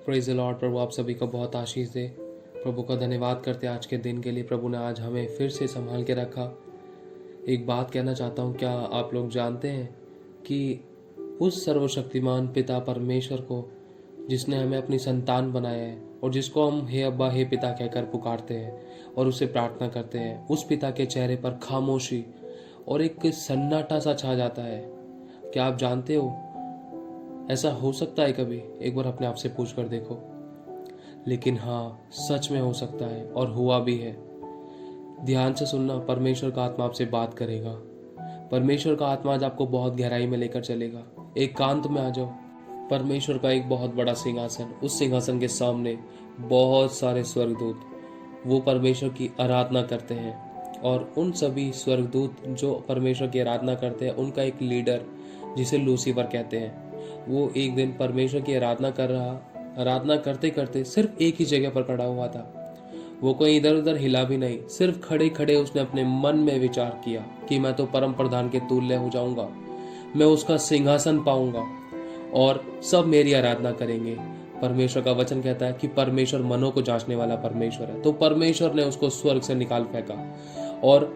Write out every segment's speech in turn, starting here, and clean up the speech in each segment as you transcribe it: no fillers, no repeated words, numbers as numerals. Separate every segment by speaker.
Speaker 1: Praise the Lord. प्रभु आप सभी को बहुत आशीष दे। प्रभु का धन्यवाद करते आज के दिन के लिए। प्रभु ने आज हमें फिर से संभाल के रखा। एक बात कहना चाहता हूँ, क्या आप लोग जानते हैं कि उस सर्वशक्तिमान पिता परमेश्वर को, जिसने हमें अपनी संतान बनाया है और जिसको हम हे अब्बा हे पिता कहकर पुकारते हैं और उससे प्रार्थना करते हैं, उस पिता के चेहरे पर खामोशी और एक सन्नाटा सा छा जाता है। क्या आप जानते हो ऐसा हो सकता है कभी? एक बार अपने आप से पूछ कर देखो। लेकिन हाँ, सच में हो सकता है और हुआ भी है। ध्यान से सुनना, परमेश्वर का आत्मा आपसे बात करेगा। परमेश्वर का आत्मा आज आपको बहुत गहराई में लेकर चलेगा। एकांत में आ जाओ। परमेश्वर का एक बहुत बड़ा सिंहासन, उस सिंहासन के सामने बहुत सारे स्वर्गदूत वो परमेश्वर की आराधना करते हैं। और उन सभी स्वर्गदूत जो परमेश्वर की आराधना करते हैं, उनका एक लीडर जिसे लूसीफर कहते हैं, वो एक दिन परमेश्वर की आराधना करते करते सिर्फ एक ही जगह पर खड़ा हुआ था। वो कोई इधर उधर हिला भी नहीं। सिर्फ खड़े खड़े उसने अपने मन में विचार किया कि मैं तो परम प्रधान के तुल्य हो जाऊंगा, मैं उसका सिंहासन पाऊंगा और सब मेरी आराधना करेंगे। परमेश्वर का वचन कहता है कि परमेश्वर मनों को जांचने वाला परमेश्वर है। तो परमेश्वर ने उसको स्वर्ग से निकाल फेंका और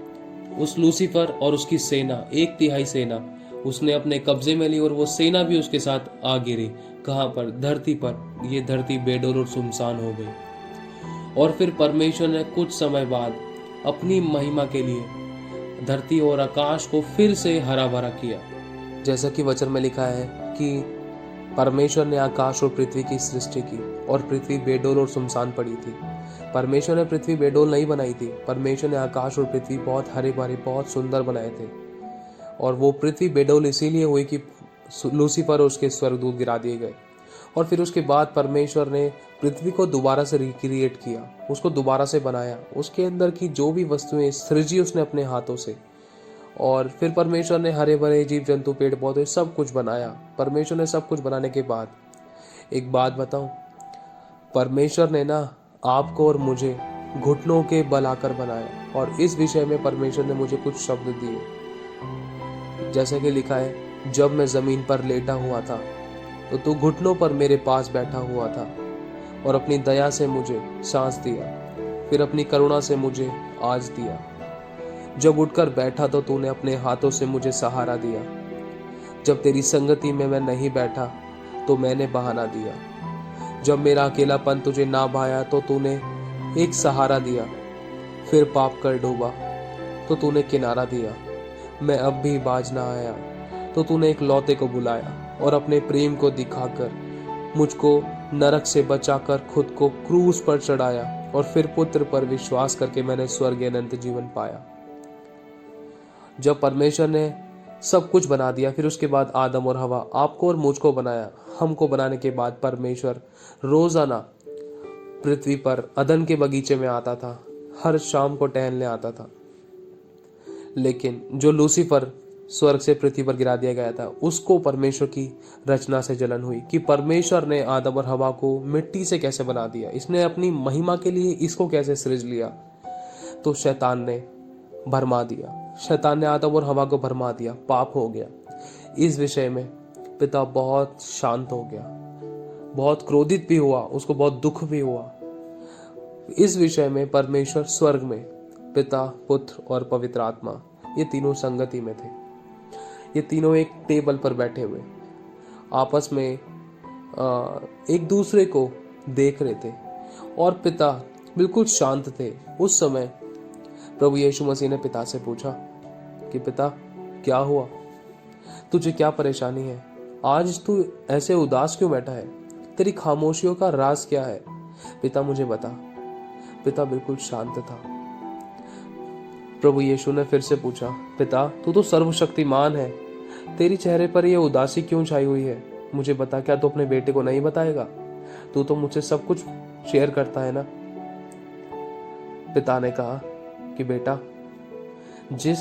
Speaker 1: उस लूसीफर और उसकी सेना, 1/3 सेना उसने अपने कब्जे में ली और वो सेना भी उसके साथ आ गिरी। कहाँ पर? धरती पर। ये धरती बेडोल और सुनसान हो गई। और फिर परमेश्वर ने कुछ समय बाद अपनी महिमा के लिए धरती और आकाश को फिर से हरा भरा किया। जैसा कि वचन में लिखा है कि परमेश्वर ने आकाश और पृथ्वी की सृष्टि की और पृथ्वी बेडोल और सुनसान पड़ी थी। परमेश्वर ने पृथ्वी बेडोल नहीं बनाई थी। परमेश्वर ने आकाश और पृथ्वी बहुत हरे भरे, बहुत सुंदर बनाए थे। और वो पृथ्वी बेडोल इसीलिए हुई कि लूसीफर और उसके स्वर्गदूत गिरा दिए गए। और फिर उसके बाद परमेश्वर ने पृथ्वी को दोबारा से रिक्रिएट किया, उसको दोबारा से बनाया। उसके अंदर की जो भी वस्तुएं सृजी उसने अपने हाथों से। और फिर परमेश्वर ने हरे भरे जीव जंतु, पेड़ पौधे सब कुछ बनाया। परमेश्वर ने सब कुछ बनाने के बाद एक बात बताऊं, परमेश्वर ने ना आपको और मुझे घुटनों के बल आकर बनाया। और इस विषय में परमेश्वर ने मुझे कुछ शब्द दिए। जैसा कि लिखा है, जब मैं जमीन पर लेटा हुआ था तो तू घुटनों पर मेरे पास बैठा हुआ था और अपनी दया से मुझे सांस दिया, फिर अपनी करुणा से मुझे आज दिया। जब उठकर बैठा तो तूने अपने हाथों से मुझे सहारा दिया। जब तेरी संगति में मैं नहीं बैठा तो मैंने बहाना दिया। जब मेरा अकेलापन तुझे ना भाया तो तूने एक सहारा दिया। फिर पाप कर डूबा तो तूने किनारा दिया। मैं अब भी बाज ना आया तो तूने एक लौते को बुलाया और अपने प्रेम को दिखाकर मुझको नरक से बचाकर खुद को क्रूस पर चढ़ाया। और फिर पुत्र पर विश्वास करके मैंने स्वर्ग अनंत जीवन पाया। जब परमेश्वर ने सब कुछ बना दिया, फिर उसके बाद आदम और हवा, आपको और मुझको बनाया। हमको बनाने के बाद परमेश्वर रोजाना पृथ्वी पर अदन के बगीचे में आता था, हर शाम को टहलने आता था। लेकिन जो लूसीफर स्वर्ग से पृथ्वी पर गिरा दिया गया था, उसको परमेश्वर की रचना से जलन हुई कि परमेश्वर ने आदम और हवा को मिट्टी से कैसे बना दिया, इसने अपनी महिमा के लिए इसको कैसे सृज लिया। तो शैतान ने भरमा दिया, शैतान ने आदम और हवा को भरमा दिया, पाप हो गया। इस विषय में पिता बहुत शांत हो गया, बहुत क्रोधित भी हुआ, उसको बहुत दुख भी हुआ। इस विषय में परमेश्वर स्वर्ग में पिता, पुत्र और पवित्र आत्मा, ये तीनों संगति में थे। ये तीनों एक टेबल पर बैठे हुए आपस में एक दूसरे को देख रहे थे और पिता बिल्कुल शांत थे। उस समय प्रभु यीशु मसीह ने पिता से पूछा कि पिता, क्या हुआ? तुझे क्या परेशानी है? आज तू ऐसे उदास क्यों बैठा है? तेरी खामोशियों का राज क्या है? पिता, मुझे बता। पिता बिल्कुल शांत था। प्रभु यीशु ने फिर से पूछा, पिता, तू तो सर्वशक्तिमान है, तेरी चेहरे पर यह उदासी क्यों छाई हुई है? मुझे बता, क्या तू अपने बेटे को नहीं बताएगा? तू तो मुझसे सब कुछ शेयर करता है ना। पिता ने कहा कि बेटा, जिस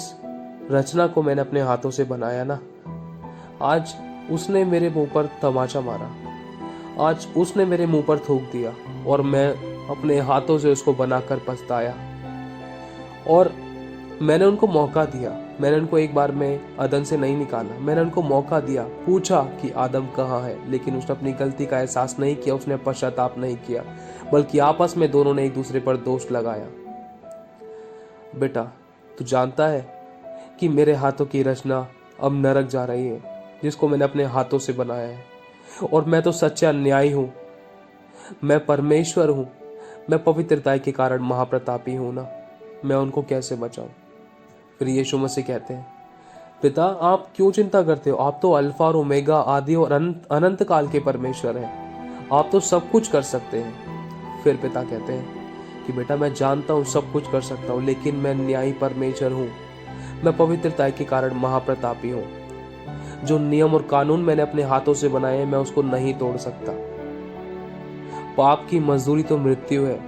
Speaker 1: रचना को मैंने अपने हाथों से बनाया ना, आज उसने मेरे मुंह पर तमाचा मारा, आज उसने मेरे मुंह पर थूक दिया और मैं अपने हाथों से उसको बनाकर पछताया। और मैंने उनको मौका दिया, मैंने उनको एक बार में अदन से नहीं निकाला, मैंने उनको मौका दिया, पूछा कि आदम कहाँ है, लेकिन उसने अपनी गलती का एहसास नहीं किया, उसने पश्चाताप नहीं किया, बल्कि आपस में दोनों ने एक दूसरे पर दोष लगाया। बेटा, तू जानता है कि मेरे हाथों की रचना अब नरक जा रही है, जिसको मैंने अपने हाथों से बनाया है, और मैं तो सच्चा न्यायी हूं, मैं परमेश्वर हूं, मैं पवित्रता के कारण महाप्रतापी हूं ना, मैं उनको कैसे बचाऊं। फिर यीशु मसीह कहते हैं, पिता आप क्यों चिंता करते हो, आप तो अल्फा और ओमेगा, आदि और अनंत काल के परमेश्वर हैं, आप तो सब कुछ कर सकते हैं। फिर पिता कहते हैं कि बेटा मैं जानता हूँ सब कुछ कर सकता हूँ, लेकिन मैं न्यायी परमेश्वर हूँ, मैं पवित्रता के कारण महाप्रतापी हूँ। जो नियम और कानून मैंने अपने हाथों से बनाए हैं, मैं उसको नहीं तोड़ सकता। पाप की मजदूरी तो मृत्यु है,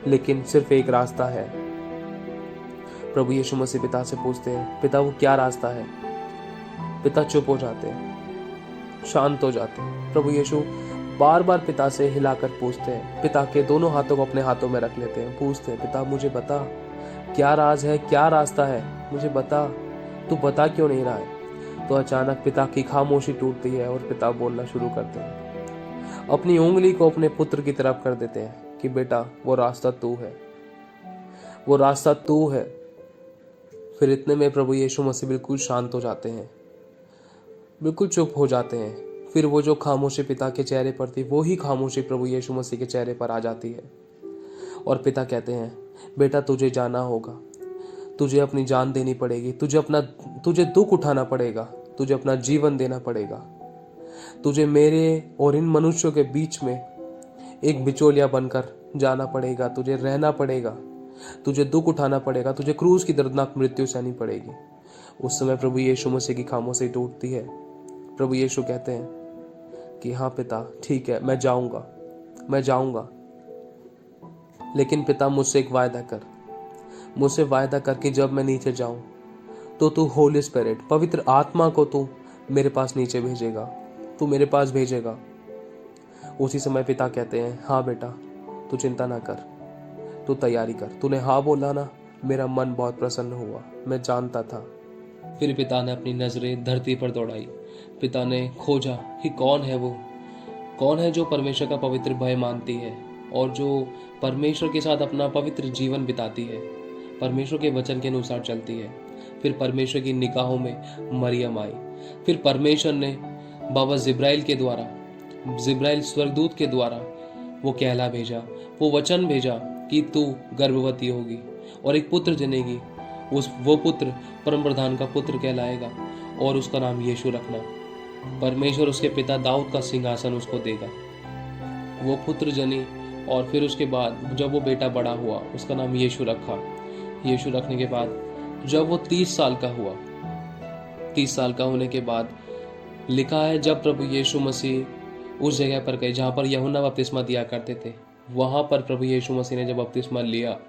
Speaker 1: लेकिन सिर्फ एक रास्ता है। प्रभु यीशु मसीह पिता से पूछते हैं, पिता वो क्या रास्ता है। पिता चुप हो जाते हैं, शांत हो जाते हैं। प्रभु यीशु बार बार पिता से हिलाकर पूछते हैं, पिता के दोनों हाथों को अपने हाथों में रख लेते हैं, पूछते हैं, पिता मुझे बता क्या राज है, क्या रास्ता है, मुझे बता, तू बता क्यों नहीं रहा है। तो अचानक पिता की खामोशी टूटती है और पिता बोलना शुरू करते हैं, अपनी उंगली को अपने पुत्र की तरफ कर देते हैं कि बेटा वो रास्ता तू है, वो रास्ता तू है। फिर इतने में प्रभु यीशु मसीह बिल्कुल शांत हो जाते हैं, बिल्कुल चुप हो जाते हैं। फिर वो जो खामोशी पिता के चेहरे पर थी, वो ही खामोशी प्रभु यीशु मसीह के चेहरे पर आ जाती है। और पिता कहते हैं, बेटा तुझे जाना होगा, तुझे अपनी जान देनी पड़ेगी, तुझे दुख उठाना पड़ेगा, तुझे अपना जीवन देना पड़ेगा, तुझे मेरे और इन मनुष्यों के बीच में एक बिचौलिया बनकर जाना पड़ेगा, तुझे रहना पड़ेगा, तुझे दुख उठाना पड़ेगा, तुझे क्रूस की दर्दनाक मृत्यु सहनी पड़ेगी। उस समय प्रभु यीशु मसीह की खामोशी टूटती है। प्रभु यीशु कहते हैं कि हाँ पिता ठीक है, मैं जाऊंगा, लेकिन पिता मुझसे एक वायदा कर, मुझसे वायदा कर कि जब मैं नीचे जाऊं तो तू होली स्पिरिट, पवित्र आत्मा को तू मेरे पास नीचे भेजेगा, तू मेरे पास भेजेगा। उसी समय पिता कहते हैं, हाँ बेटा तू चिंता ना कर, तू तैयारी कर। तूने हाँ बोला ना, मेरा मन बहुत प्रसन्न हुआ, मैं जानता था। फिर पिता ने अपनी नजरें धरती पर दौड़ाई। पिता ने खोजा कि कौन है जो परमेश्वर का पवित्र भय मानती है और जो परमेश्वर के साथ अपना पवित्र जीवन बिताती है, परमेश्वर के वचन के अनुसार चलती है। फिर परमेश्वर की निगाहों में मरियम आई। फिर परमेश्वर ने बाबा जिब्राइल स्वर्गदूत के द्वारा वो कहला भेजा, वो वचन भेजा कि तू गर्भवती होगी और एक पुत्र जनेगी, वो पुत्र परम प्रधान का पुत्र कहलाएगा और उसका नाम यीशु रखना। परमेश्वर उसके पिता दाऊद का सिंहासन उसको देगा। वो पुत्र जनी और फिर उसके बाद जब वो बेटा बड़ा हुआ, उसका नाम यीशु रखा। यीशु रखने के बाद जब वो 30 साल का हुआ, 30 साल का होने के बाद लिखा है, जब प्रभु यीशु मसीह उस जगह पर गए जहाँ पर यूहन्ना बपतिस्मा दिया करते थे, वहाँ पर प्रभु यीशु मसीह ने जब बपतिस्मा लिया,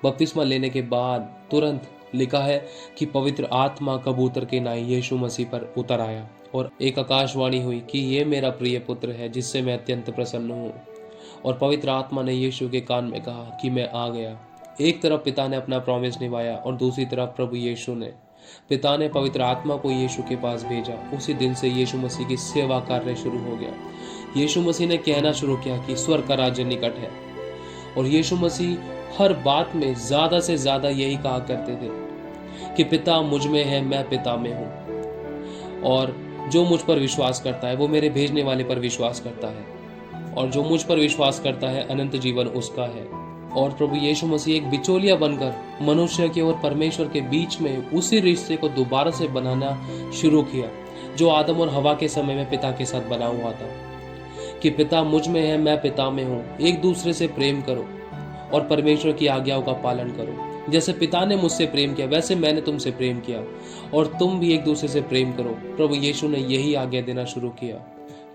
Speaker 1: बपतिस्मा लेने के बाद तुरंत लिखा है कि पवित्र आत्मा कबूतर के नाई यीशु मसीह पर उतर आया और एक आकाशवाणी हुई कि ये मेरा प्रिय पुत्र है जिससे मैं अत्यंत प्रसन्न हूँ। और पवित्र आत्मा ने यीशु के कान में कहा कि मैं आ गया। एक तरफ पिता ने अपना प्रॉमिस निभाया और दूसरी तरफ प्रभु यीशु ने, पिता ने पवित्र आत्मा को यीशु के पास भेजा। उसी दिन से यीशु मसीह की सेवा कार्य शुरू हो गया। यीशु मसीह ने कहना शुरू किया कि स्वर्ग का राज्य निकट है। और यीशु मसीह हर बात में ज्यादा से ज्यादा यही कहा करते थे कि पिता मुझ में है, मैं पिता में हूँ, और जो मुझ पर विश्वास करता है वो मेरे भेजने वाले पर विश्वास करता है, और जो मुझ पर विश्वास करता है अनंत जीवन उसका है। और प्रभु यीशु मसीह एक बिचौलिया बनकर मनुष्य के और परमेश्वर के बीच में उसी रिश्ते को दोबारा से बनाना शुरू किया जो आदम और हवा के समय में पिता के साथ बना हुआ था कि पिता मुझ में है, मैं पिता में हूँ, एक दूसरे से प्रेम करो और परमेश्वर की आज्ञाओं का पालन करो। जैसे पिता ने मुझसे प्रेम किया वैसे मैंने तुमसे प्रेम किया और तुम भी एक दूसरे से प्रेम करो। प्रभु यीशु ने यही आज्ञा देना शुरू किया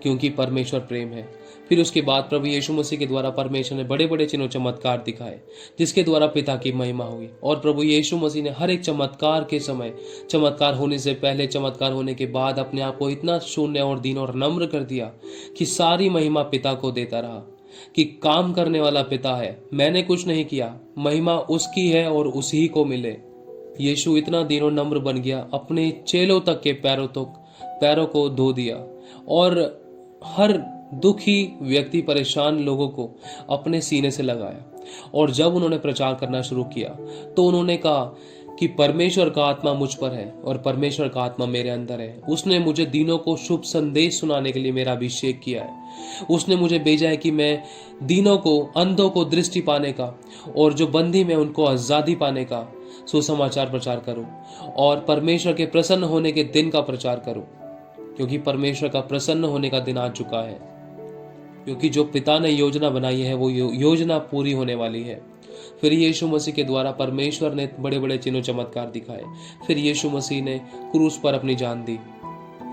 Speaker 1: क्योंकि परमेश्वर प्रेम है। फिर उसके बाद प्रभु यीशु मसीह के द्वारा परमेश्वर ने बड़े बड़े चिन्ह चमत्कार दिखाए जिसके द्वारा पिता की महिमा हुई। और प्रभु यीशु मसीह ने हर एक चमत्कार के समय, चमत्कार होने से पहले, चमत्कार होने के बाद अपने आप को इतना शून्य और दीन और नम्र कर दिया कि सारी महिमा पिता को देता रहा कि काम करने वाला पिता है, मैंने कुछ नहीं किया, महिमा उसकी है और उसी को मिले। यीशु इतना दीन और नम्र बन गया, अपने चेलों तक के पैरों को धो दिया और हर दुखी व्यक्ति, परेशान लोगों को अपने सीने से लगाया। और जब उन्होंने प्रचार करना शुरू किया तो उन्होंने कहा कि परमेश्वर का आत्मा मुझ पर है और परमेश्वर का आत्मा मेरे अंदर है। उसने मुझे दीनों को शुभ संदेश सुनाने के लिए मेरा अभिषेक किया है। उसने मुझे भेजा है कि मैं दीनों को, अंधों को दृष्टि पाने का और जो बंदी में उनको आजादी पाने का सुसमाचार प्रचार करूं और परमेश्वर के प्रसन्न होने के दिन का प्रचार करूं, क्योंकि परमेश्वर का प्रसन्न होने का दिन आ चुका है। क्योंकि जो पिता ने योजना बनाई है वो योजना पूरी होने वाली है। फिर यीशु मसीह के द्वारा परमेश्वर ने बड़े बड़े चिन्ह चमत्कार दिखाए। फिर यीशु मसीह ने क्रूस पर अपनी जान दी।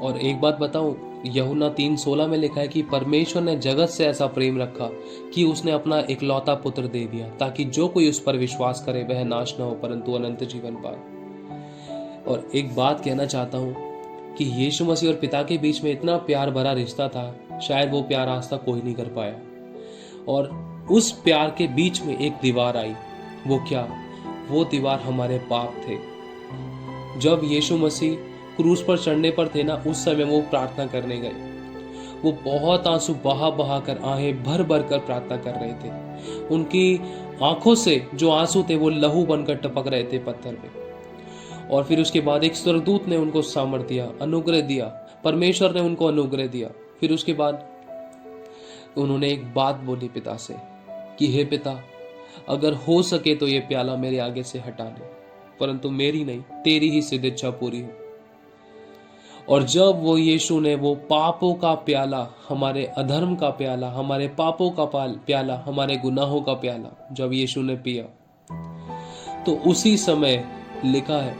Speaker 1: और एक बात बताऊं, यूहन्ना 3:16 में लिखा है कि परमेश्वर ने जगत से ऐसा प्रेम रखा कि उसने अपना इकलौता पुत्र दे दिया, ताकि जो कोई उस पर विश्वास करे वह नाश न हो परंतु अनंत जीवन पाए। और एक बात कहना चाहता हूं कि यीशु मसीह और पिता के बीच में इतना प्यार भरा रिश्ता था, शायद वो प्यार आज तक कोई नहीं कर पाया। और उस प्यार के बीच में एक दीवार आई। वो क्या? वो दीवार हमारे पाप थे। जब यीशु मसीह क्रूस पर चढ़ने पर थे ना, उस समय वो प्रार्थना करने गए। वो बहुत आंसू बहा बहा कर, आहें भर भर कर प्रार्थना कर रहे थे। उनकी आंखों से जो आंसू थे वो लहू बनकर टपक रहे थे पत्थर पे। और फिर उसके बाद एक स्वर्गदूत ने उनको सामर्थ्य दिया, अनुग्रह दिया, परमेश्वर ने उनको अनुग्रह दिया। फिर उसके बाद उन्होंने एक बात बोली पिता से कि हे पिता, अगर हो सके तो ये प्याला मेरे आगे से हटा ले, परंतु मेरी नहीं तेरी ही सिद्ध इच्छा पूरी हो। और जब वो यीशु ने वो पापों का प्याला, हमारे अधर्म का प्याला, हमारे पापों का प्याला, हमारे गुनाहों का प्याला जब यीशु ने पिया, तो उसी समय लिखा है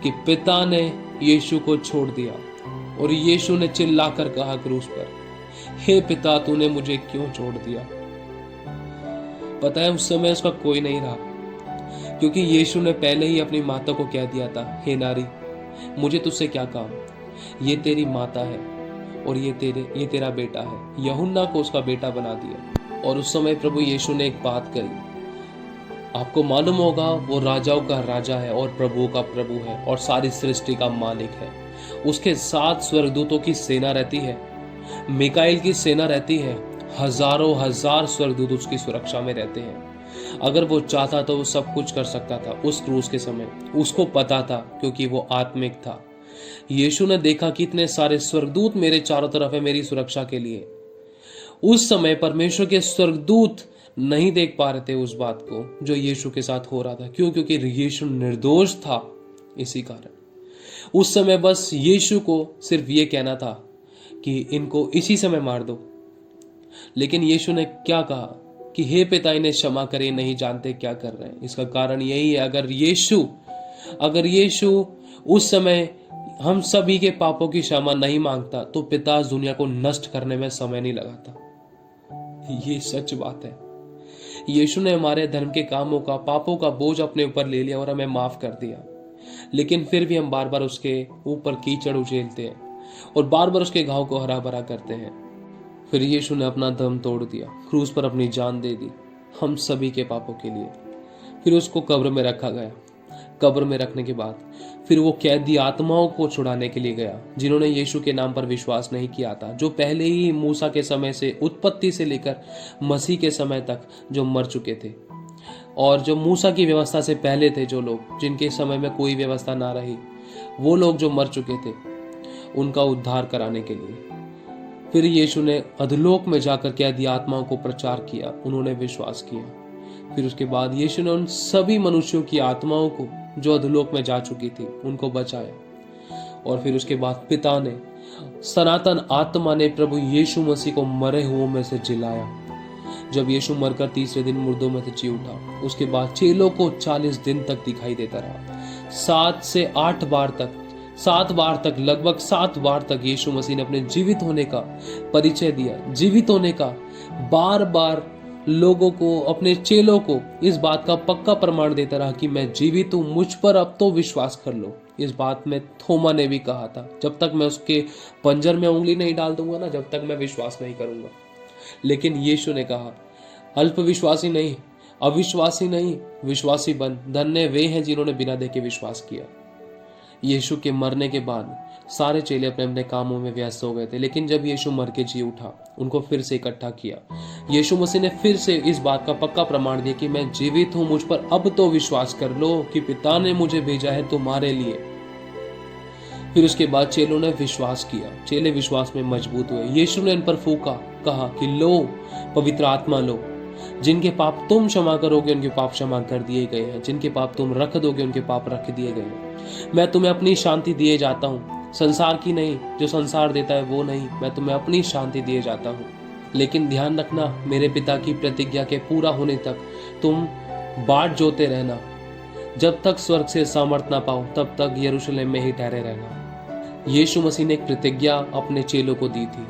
Speaker 1: कि पिता ने यीशु को छोड़ दिया और यीशु ने चिल्लाकर कहा क्रूस पर, हे पिता, तूने मुझे क्यों छोड़ दिया? पता है उस समय उसका कोई नहीं रहा, क्योंकि यीशु ने पहले ही अपनी माता को कह दिया था, हे नारी, मुझे तुझसे क्या काम, ये तेरी माता है और ये तेरा बेटा है। यूहन्ना को उसका बेटा बना दिया। और उस समय प्रभु यीशु ने एक बात कही, आपको मालूम होगा वो राजाओं का राजा है और प्रभुओं का प्रभु है और सारी सृष्टि का मालिक है। उसके 7 स्वर्गदूतों की सेना रहती है, मिकाएल की सेना रहती है, हजारों हजार स्वर्गदूत उसकी सुरक्षा में रहते हैं। अगर वो चाहता तो वो सब कुछ कर सकता था उस क्रूस के समय। उसको पता था, क्योंकि वो आत्मिक था। यीशु ने देखा कि इतने सारे स्वर्गदूत मेरे चारों तरफ है मेरी सुरक्षा के लिए। उस समय परमेश्वर के स्वर्गदूत नहीं देख पा रहे थे उस बात को जो यीशु के साथ हो रहा था। क्यों? क्योंकि यीशु निर्दोष था। इसी कारण उस समय बस यीशु को सिर्फ ये कहना था कि इनको इसी समय मार दो। लेकिन यीशु ने क्या कहा कि हे पिता, इन्हें क्षमा करे, नहीं जानते क्या कर रहे हैं। इसका कारण यही है, अगर यीशु उस समय हम सभी के पापों की क्षमा नहीं मांगता तो पिता इस दुनिया को नष्ट करने में समय नहीं लगाता। ये सच बात है। यीशु ने हमारे धर्म के कामों का, पापों का बोझ अपने ऊपर ले लिया और हमें माफ कर दिया। लेकिन फिर भी हम बार बार उसके ऊपर कीचड़ उछेलते हैं और बार बार उसके घाव को हरा भरा करते हैं। फिर यीशु ने अपना दम तोड़ दिया, क्रूस पर अपनी जान दे दी हम सभी के पापों के लिए। फिर उसको कब्र में रखा गया। कब्र में रखने के बाद फिर वो कैदी आत्माओं को छुड़ाने के लिए गया, जिन्होंने यीशु के नाम पर विश्वास नहीं किया था, जो पहले ही मूसा के समय से, उत्पत्ति से लेकर मसीह के समय तक जो मर चुके थे। और जो मूसा की व्यवस्था से पहले थे, जो लोग जिनके समय में कोई व्यवस्था ना रही, वो लोग जो मर चुके थे, उनका उद्धार कराने के लिए फिर यीशु ने अधोलोक में जाकर कैदी आत्माओं को प्रचार किया। उन्होंने विश्वास किया। फिर उसके बाद यीशु ने उन सभी मनुष्यों की आत्माओं को जो अधोलोक में जा चुकी थी उनको बचाया। और फिर उसके बाद पिता ने, सनातन आत्मा ने प्रभु यीशु मसीह को मरे हुओं में से जिलाया। जब यीशु मरकर तीसरे दिन मुर्दों में से जी उठा, उसके बाद चेलों को 40 दिन तक दिखाई देता रहा। 7 से 8 बार तक, 7 बार तक, लगभग 7 बार तक यीशु मसीह ने अपने जीवित होने का परिचय दिया। जीवित होने का बार बार लोगों को, अपने चेलों को इस बात का पक्का प्रमाण देता रहा कि मैं जीवित हूं, मुझ पर अब तो विश्वास कर लो। इस बात में थोमा ने भी कहा था, जब तक मैं उसके पंजर में उंगली नहीं डाल दूंगा ना, जब तक मैं विश्वास नहीं करूंगा। लेकिन यीशु ने कहा, अल्प विश्वासी नहीं, अविश्वासी नहीं, विश्वासी बन। धन्य वे हैं जिन्होंने बिना देखे विश्वास किया। यीशु के मरने के बाद सारे चेले अपने अपने कामों में व्यस्त हो गए थे, लेकिन जब यीशु मर के जी उठा, उनको फिर से इकट्ठा किया। यीशु मसीह ने फिर से इस बात का पक्का प्रमाण दिया कि मैं जीवित हूं, मुझ पर अब तो विश्वास कर लो कि पिता ने मुझे भेजा है तुम्हारे लिए। फिर उसके बाद चेलों ने विश्वास किया, चेले विश्वास में मजबूत हुए। यीशु ने इन पर फूंका, कहा कि लो पवित्र आत्मा लो। जिनके पाप तुम क्षमा करोगे उनके पाप क्षमा कर दिए गए हैं, जिनके पाप तुम रख दोगे उनके पाप रख दिए गए हैं। मैं तुम्हें अपनी शांति दिए जाता हूँ, संसार की नहीं, जो संसार देता है वो नहीं, मैं तुम्हें अपनी शांति दिए जाता हूँ। लेकिन ध्यान रखना, मेरे पिता की प्रतिज्ञा के पूरा होने तक तुम बाट जोते रहना। जब तक स्वर्ग से सामर्थ ना पाओ तब तक यरूशलेम में ही ठहरे रहना। यीशु मसीह ने एक प्रतिज्ञा अपने चेलों को दी थी,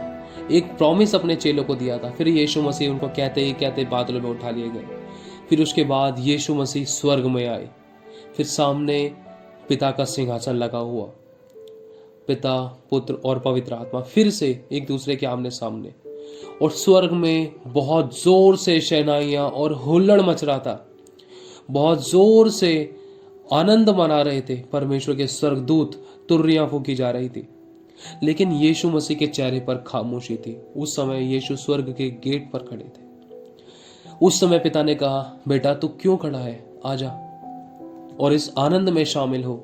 Speaker 1: एक प्रॉमिस अपने चेलों को दिया था। फिर यीशु मसीह उनको कहते ही कहते बादलों में उठा लिए गए। फिर उसके बाद यीशु मसीह स्वर्ग में आए। फिर सामने पिता का सिंहासन लगा हुआ, पिता, पुत्र और पवित्र आत्मा फिर से एक दूसरे के आमने सामने। और स्वर्ग में बहुत जोर से शहनाइयां और हुल्लड़ मच रहा था, बहुत जोर से आनंद मना रहे थे। परमेश्वर के स्वर्गदूत तुर्रियां फूकी जा रही थी, लेकिन यीशु मसीह के चेहरे पर खामोशी थी। उस समय यीशु स्वर्ग के गेट पर खड़े थे। उस समय पिता ने कहा, बेटा तू क्यों खड़ा है, आजा और इस आनंद में शामिल हो।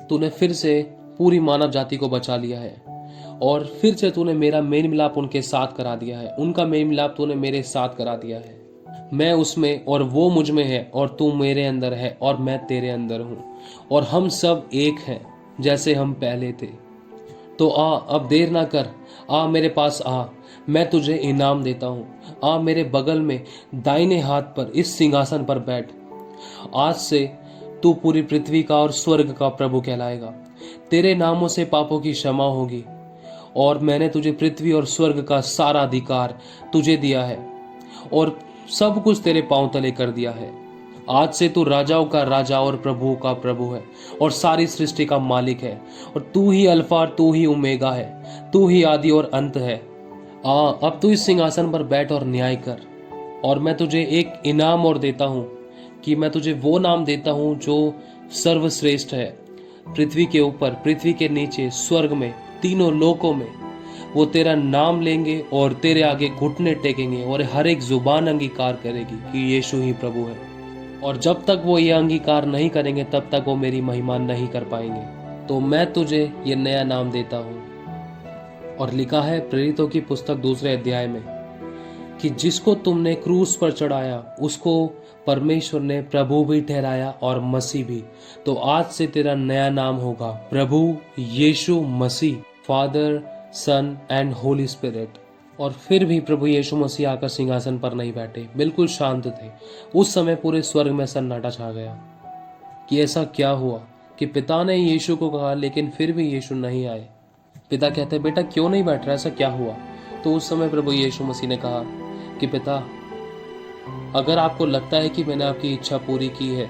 Speaker 1: तूने फिर से पूरी मानव जाति को बचा लिया है और फिर से तूने मेरा मेल मिलाप उनके साथ करा दिया है, उनका मेल मिलाप तूने मेरे साथ करा दिया है। मैं उसमें और वो मुझ में है और तू मेरे अंदर है और मैं तेरे अंदर हूं और हम सब एक हैं जैसे हम पहले थे। तो आ, अब देर ना कर, आ मेरे पास आ, मैं तुझे इनाम देता हूं। आ मेरे बगल में दाहिने हाथ पर इस सिंहासन पर बैठ। आज से तू पूरी पृथ्वी का और स्वर्ग का प्रभु कहलाएगा। तेरे नामों से पापों की क्षमा होगी और मैंने तुझे पृथ्वी और स्वर्ग का सारा अधिकार तुझे दिया है और सब कुछ तेरे पांव तले कर दिया है। आज से तू राजाओं का राजा और प्रभुओं का प्रभु है और सारी सृष्टि का मालिक है और तू ही अल्फा और तू ही ओमेगा है, तू ही आदि और अंत है। अब तू इस सिंहासन पर बैठ और न्याय कर। और मैं तुझे एक इनाम और देता हूँ कि मैं तुझे वो नाम देता हूँ जो सर्वश्रेष्ठ है। पृथ्वी के ऊपर, पृथ्वी के नीचे, स्वर्ग में, तीनों लोकों में वो तेरा नाम लेंगे और तेरे आगे घुटने टेकेंगे और हर एक जुबान अंगीकार करेगी कि यीशु ही प्रभु है। और जब तक वो ये अंगीकार नहीं करेंगे तब तक वो मेरी महिमा नहीं कर पाएंगे। तो मैं तुझे ये नया नाम देता हूँ। और लिखा है प्रेरितों की पुस्तक 2 अध्याय में कि जिसको तुमने क्रूस पर चढ़ाया उसको परमेश्वर ने प्रभु भी ठहराया और मसीह भी। तो आज से तेरा नया नाम होगा प्रभु Yeshu Masih, father, son and holy spirit. और फिर भी प्रभु यीशु मसीह आकर सिंहासन पर नहीं बैठे, बिल्कुल शांत थे। उस समय पूरे स्वर्ग में सन्नाटा छा गया कि ऐसा क्या हुआ कि पिता ने यीशु को कहा लेकिन फिर भी यीशु नहीं आए। पिता कहते, बेटा क्यों नहीं बैठ रहा, ऐसा क्या हुआ? तो उस समय प्रभु यीशु मसीह ने कहा कि पिता, अगर आपको लगता है कि मैंने आपकी इच्छा पूरी की है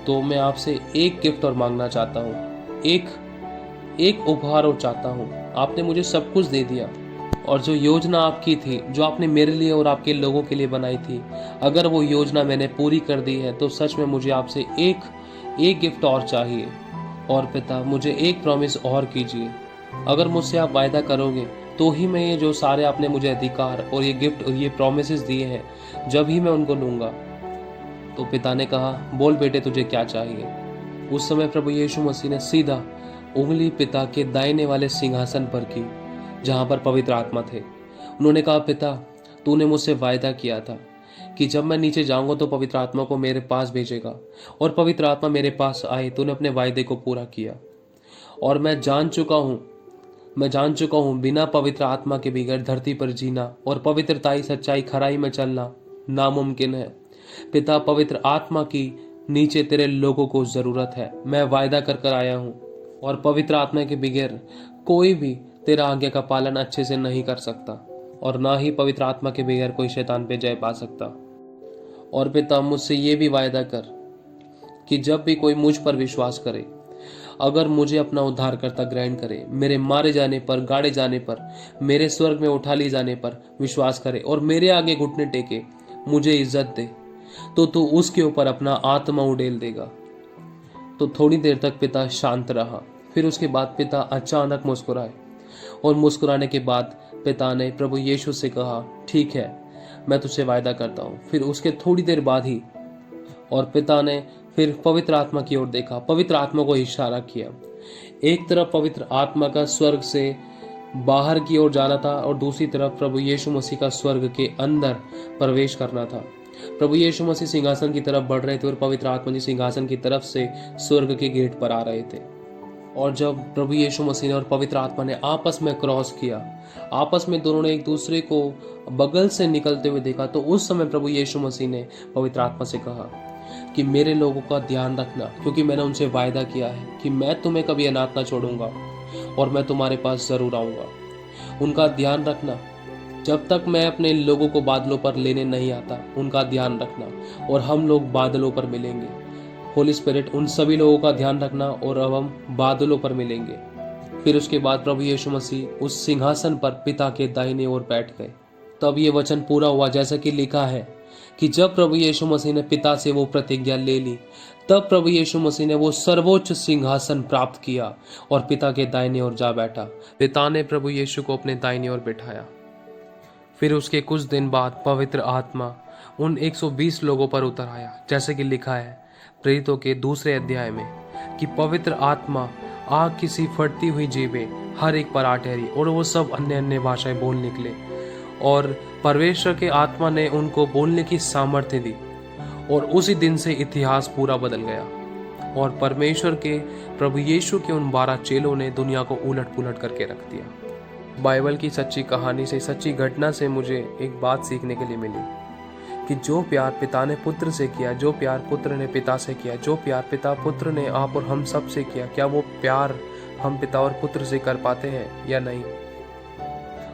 Speaker 1: तो मैं आपसे एक गिफ्ट और मांगना चाहता हूँ, एक उपहार और चाहता हूँ। आपने मुझे सब कुछ दे दिया और जो योजना आपकी थी, जो आपने मेरे लिए और आपके लोगों के लिए बनाई थी, अगर वो योजना मैंने पूरी कर दी है तो सच में मुझे आपसे एक गिफ्ट और चाहिए। और पिता, मुझे एक प्रॉमिस और कीजिए। अगर मुझसे आप वायदा करोगे तो ही मैं ये जो सारे आपने मुझे अधिकार और ये गिफ्ट और ये प्रॉमिसेस दिए हैं, जब ही मैं उनको लूँगा। तो पिता ने कहा, बोल बेटे तुझे क्या चाहिए। उस समय प्रभु यीशु मसीह ने सीधा उंगली पिता के दाहिने वाले सिंहासन पर की जहाँ पर पवित्र आत्मा थे। उन्होंने कहा, पिता तूने मुझसे वायदा किया था कि जब मैं नीचे जाऊंगा तो पवित्र आत्मा को मेरे पास भेजेगा और पवित्र आत्मा मेरे पास आए। तूने अपने वायदे को पूरा किया और मैं जान चुका हूँ बिना पवित्र आत्मा के बगैर धरती पर जीना और पवित्रताई, सच्चाई, खराई में चलना नामुमकिन है। पिता, पवित्र आत्मा की नीचे तेरे लोगों को जरूरत है। मैं वायदा कर आया हूँ और पवित्र आत्मा के बगैर कोई भी तेरा आज्ञा का पालन अच्छे से नहीं कर सकता और ना ही पवित्र आत्मा के बगैर कोई शैतान पे जय पा सकता। और पिता, मुझसे ये भी वायदा कर कि जब भी कोई मुझ पर विश्वास करे, अगर मुझे अपना उद्धारकर्ता ग्रहण करे, मेरे मारे जाने पर, गाड़े जाने पर, मेरे स्वर्ग में उठा लिए जाने पर विश्वास करे और मेरे आगे घुटने टेके, मुझे इज्जत दे, तो तू उसके ऊपर अपना आत्मा उड़ेल देगा। तो थोड़ी देर तक पिता शांत रहा। फिर उसके बाद पिता अचानक मुस्कुराए, और मुस्कुराने के बाद पिता ने प्रभु यीशु से कहा, ठीक है, मैं तुझसे वायदा करता हूँ। फिर उसके थोड़ी देर बाद ही और पिता ने फिर पवित्र आत्मा की ओर देखा, पवित्र आत्मा को इशारा किया। एक तरफ पवित्र आत्मा का स्वर्ग से बाहर की ओर जाना था और दूसरी तरफ प्रभु यीशु मसीह का स्वर्ग के अंदर प्रवेश करना था। प्रभु यीशु मसीह सिंहासन की तरफ बढ़ रहे थे और पवित्र आत्मा जी सिंहासन की तरफ से स्वर्ग के गेट पर आ रहे थे। और जब प्रभु यीशु मसीह ने और पवित्र आत्मा ने आपस में क्रॉस किया, आपस में दोनों ने एक दूसरे को बगल से निकलते हुए देखा, तो उस समय प्रभु यीशु मसीह ने पवित्र आत्मा से कहा कि मेरे लोगों का ध्यान रखना, क्योंकि मैंने उनसे वायदा किया है कि मैं तुम्हें कभी अनाथ ना छोड़ूंगा और मैं तुम्हारे पास जरूर आऊंगा। उनका ध्यान रखना, जब तक मैं अपने लोगों को बादलों पर लेने नहीं आता, उनका ध्यान रखना और हम लोग बादलों पर मिलेंगे। होली स्पिरिट, उन सभी लोगों का ध्यान रखना और अब हम बादलों पर मिलेंगे। फिर उसके बाद प्रभु यीशु मसीह उस सिंहासन पर पिता के दाहिने ओर बैठ गए। तब ये वचन पूरा हुआ जैसा कि लिखा है कि जब प्रभु यीशु मसीह ने पिता से वो प्रतिज्ञा ले ली, तब प्रभु यीशु मसीह ने वो सर्वोच्च सिंहासन प्राप्त किया और पिता के दाहिने ओर जा बैठा। पिता ने प्रभु यीशु को अपने दाहिने ओर बिठाया। फिर उसके कुछ दिन बाद पवित्र आत्मा उन 120 लोगों पर उतर आया, जैसे कि लिखा है प्रेरितों के 2 अध्याय में कि पवित्र आत्मा आग की सी फटती हुई जीभें हर एक पर आ ठहरी और वो सब अन्य अन्य भाषाएं बोल निकले, और परमेश्वर के आत्मा ने उनको बोलने की सामर्थ्य दी। और उसी दिन से इतिहास पूरा बदल गया और परमेश्वर के प्रभु यीशु के उन 12 चेलों ने दुनिया को उलट पुलट करके रख दिया। बाइबल की सच्ची कहानी से, सच्ची घटना से मुझे एक बात सीखने के लिए मिली कि जो प्यार पिता ने पुत्र से किया, जो प्यार पुत्र ने पिता से किया, जो प्यार पिता पुत्र ने आप और हम सब से किया, क्या वो प्यार हम पिता और पुत्र से कर पाते हैं या नहीं?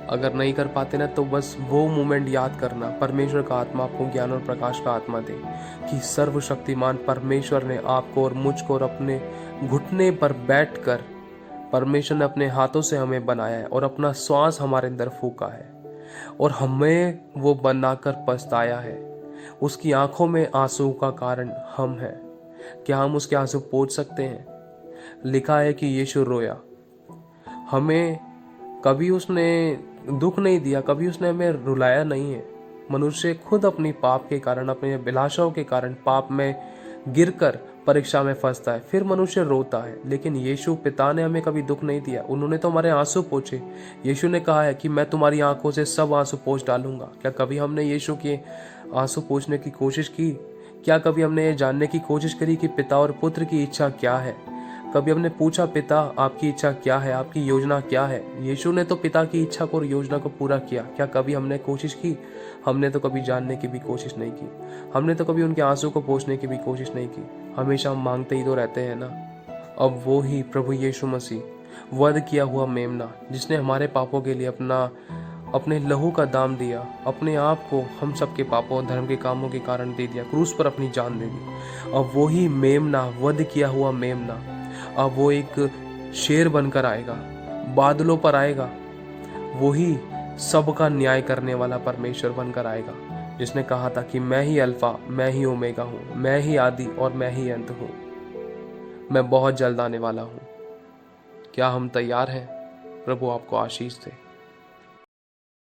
Speaker 1: अगर नहीं कर पाते ना, तो बस वो मोमेंट याद करना, परमेश्वर का आत्मा आपको ज्ञान और प्रकाश का आत्मा दे कि सर्वशक्तिमान परमेश्वर ने आपको और मुझको और अपने घुटने पर बैठकर परमेश्वर ने अपने हाथों से हमें बनाया है और अपना श्वास हमारे अंदर फूका है और हमें वो बनाकर पछताया है। उसकी आंखों में आंसू का कारण हम हैं। क्या हम उसके आंसू पोंछ सकते हैं? लिखा है कि यीशु रोया। हमें कभी उसने दुख नहीं दिया, कभी उसने हमें रुलाया नहीं है। मनुष्य खुद अपनी पाप के कारण, अपने अभिलाषाओं के कारण पाप में गिरकर परीक्षा में फंसता है, फिर मनुष्य रोता है। लेकिन यीशु पिता ने हमें कभी दुख नहीं दिया, उन्होंने तो हमारे आंसू पोंछे। यीशु ने कहा है कि मैं तुम्हारी आंखों से सब आंसू पोंछ डालूंगा। क्या कभी हमने यीशु के आंसू पोंछने की कोशिश की? क्या कभी हमने ये जानने की कोशिश करी कि पिता और पुत्र की इच्छा क्या है? कभी हमने पूछा, पिता आपकी इच्छा क्या है, आपकी योजना क्या है? यीशु ने तो पिता की इच्छा को और योजना को पूरा किया। क्या कभी हमने कोशिश की? हमने तो कभी जानने की भी कोशिश नहीं की। हमने तो कभी उनके आंसू को पोंछने की भी कोशिश नहीं की। हमेशा हम मांगते ही तो रहते हैं ना। अब वो ही प्रभु यीशु मसीह, वध किया हुआ मेमना, जिसने हमारे पापों के लिए अपने लहू का दाम दिया, अपने आप को हम सबके पापों और धर्म के कामों के कारण दे दिया, क्रूस पर अपनी जान दे दी। अब वो ही मेमना, वध किया हुआ मेमना, अब वो एक शेर बनकर आएगा, बादलों पर आएगा। वही सबका न्याय करने वाला परमेश्वर बनकर आएगा, जिसने कहा था कि मैं ही अल्फा, मैं ही ओमेगा हूँ, मैं ही आदि और मैं ही अंत हूँ। मैं बहुत जल्द आने वाला हूँ। क्या हम तैयार हैं? प्रभु आपको आशीष दे।